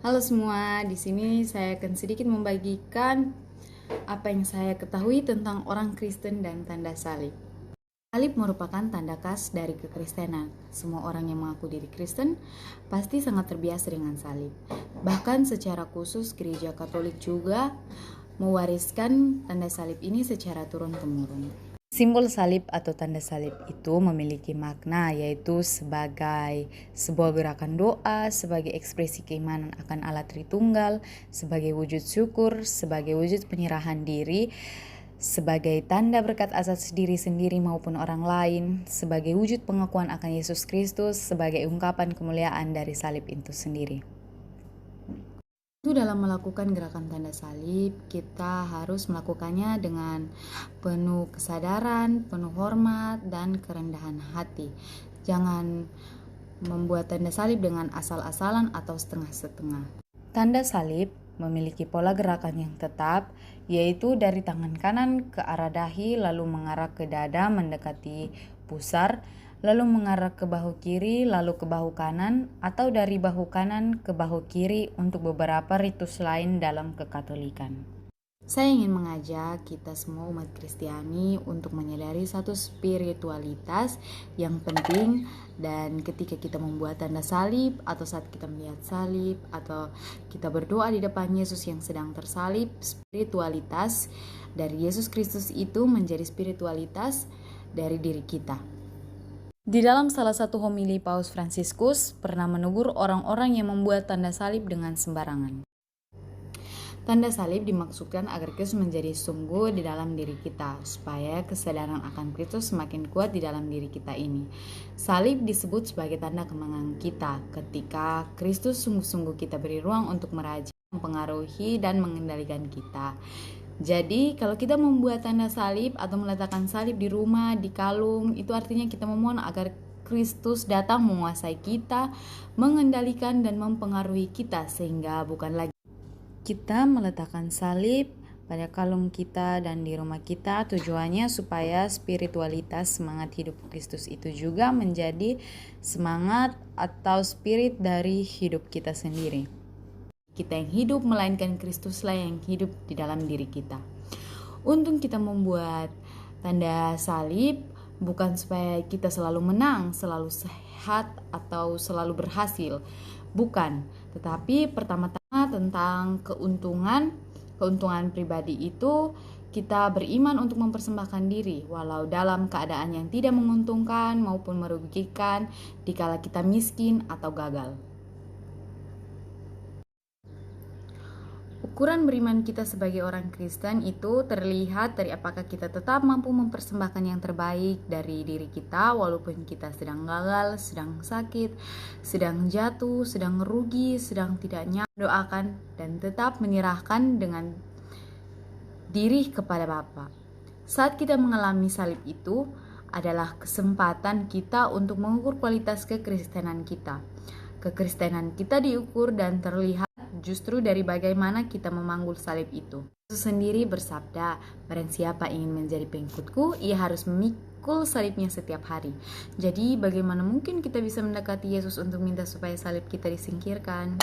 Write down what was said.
Halo semua, di sini saya akan sedikit membagikan apa yang saya ketahui tentang orang Kristen dan tanda salib. Salib merupakan tanda khas dari kekristenan. Semua orang yang mengaku diri Kristen pasti sangat terbiasa dengan salib. Bahkan secara khusus Gereja Katolik juga mewariskan tanda salib ini secara turun-temurun. Simbol salib atau tanda salib itu memiliki makna, yaitu sebagai sebuah gerakan doa, sebagai ekspresi keimanan akan Allah Tritunggal, sebagai wujud syukur, sebagai wujud penyerahan diri, sebagai tanda berkat atas diri sendiri maupun orang lain, sebagai wujud pengakuan akan Yesus Kristus, sebagai ungkapan kemuliaan dari salib itu sendiri. Dalam melakukan gerakan tanda salib, kita harus melakukannya dengan penuh kesadaran, penuh hormat, dan kerendahan hati. Jangan membuat tanda salib dengan asal-asalan atau setengah-setengah. Tanda salib memiliki pola gerakan yang tetap, yaitu dari tangan kanan ke arah dahi, lalu mengarah ke dada mendekati pusar, lalu mengarah ke bahu kiri, lalu ke bahu kanan, atau dari bahu kanan ke bahu kiri untuk beberapa ritus lain dalam kekatolikan. Saya ingin mengajak kita semua umat Kristiani untuk menyadari satu spiritualitas yang penting, dan ketika kita membuat tanda salib atau saat kita melihat salib atau kita berdoa di depan Yesus yang sedang tersalib, spiritualitas dari Yesus Kristus itu menjadi spiritualitas dari diri kita. Di dalam salah satu homili Paus Fransiskus pernah menegur orang-orang yang membuat tanda salib dengan sembarangan. Tanda salib dimaksudkan agar Kristus menjadi sungguh di dalam diri kita, supaya kesadaran akan Kristus semakin kuat di dalam diri kita ini. Salib disebut sebagai tanda kemenangan kita ketika Kristus sungguh-sungguh kita beri ruang untuk meraja, mempengaruhi, dan mengendalikan kita. Jadi kalau kita membuat tanda salib atau meletakkan salib di rumah, di kalung, itu artinya kita memohon agar Kristus datang menguasai kita, mengendalikan dan mempengaruhi kita, sehingga bukan lagi kita meletakkan salib pada kalung kita dan di rumah kita. Tujuannya supaya spiritualitas semangat hidup Kristus itu juga menjadi semangat atau spirit dari hidup kita sendiri. Kita yang hidup, melainkan Kristuslah yang hidup di dalam diri kita. Untuk kita membuat tanda salib bukan supaya kita selalu menang, selalu sehat, atau selalu berhasil. Bukan, tetapi pertama-tama tentang keuntungan pribadi itu, kita beriman untuk mempersembahkan diri walau dalam keadaan yang tidak menguntungkan maupun merugikan, dikala kita miskin atau gagal. Ukuran beriman kita sebagai orang Kristen itu terlihat dari apakah kita tetap mampu mempersembahkan yang terbaik dari diri kita walaupun kita sedang gagal, sedang sakit, sedang jatuh, sedang rugi, sedang tidak nyaman, doakan dan tetap menyerahkan dengan diri kepada Bapa. Saat kita mengalami salib itu adalah kesempatan kita untuk mengukur kualitas kekristenan kita. Kekristenan kita diukur dan terlihat justru dari bagaimana kita memanggul salib itu. Yesus sendiri bersabda, barang siapa ingin menjadi pengikutku, ia harus memikul salibnya setiap hari. Jadi bagaimana mungkin kita bisa mendekati Yesus untuk minta supaya salib kita disingkirkan?